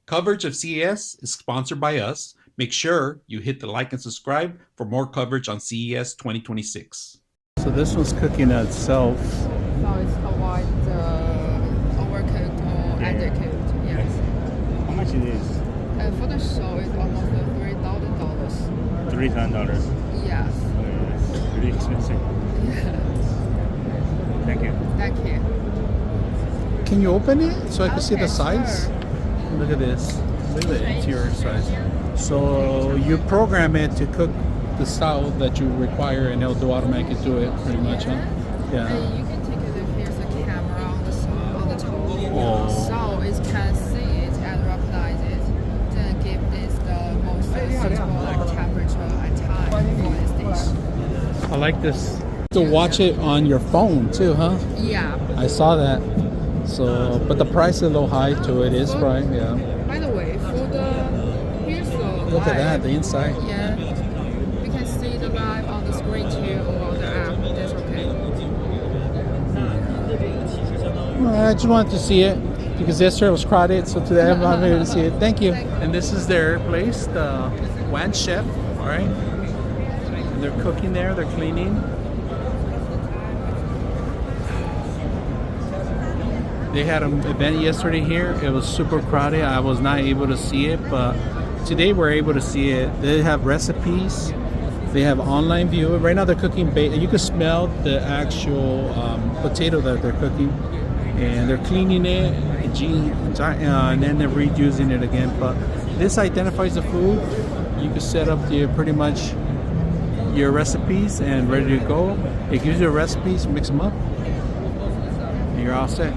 Coverage of CES is sponsored by us. Make sure you hit the like and subscribe for more coverage on CES 2026. So this one's cooking itself. So it's avoid the overcooked or undercooked. Yes. How much it is? For the show, it's almost $3,000. $3,000. Yes. It's pretty expensive. Yeah. Thank you. Thank you. Can you open it so I can see Okay, the sides? sure. Look at this. Look at the interior size. So you program it to cook the style that you require, and it'll do automatically do it pretty much, huh? Yeah. And you can take a look. Here's a camera on the top. Oh. So it can see it and recognize it. Then give this the most suitable temperature and time for this dish. I like this. To watch it on your phone too, huh? Yeah. I saw that. So, but the price is a little high to it. Is right, yeah. By the way, here's the Look at live. that, the inside. Yeah. You can see the live on the screen too or on the app. That's okay. Well, I just wanted to see it because yesterday was crowded, so today I'm able to see it. Thank you. And this is their place, the Wan AIChef. All right. And they're cooking there. They're cleaning. They had an event yesterday here. It was super crowded. I was not able to see it, but today we're able to see it. They have recipes. They have online view. Right now they're cooking bacon. You can smell the actual potato that they're cooking, and they're cleaning it, and then they're reusing it again. But this identifies the food. You can set up pretty much your recipes and ready to go. It gives you the recipes, mix them up, and you're all set.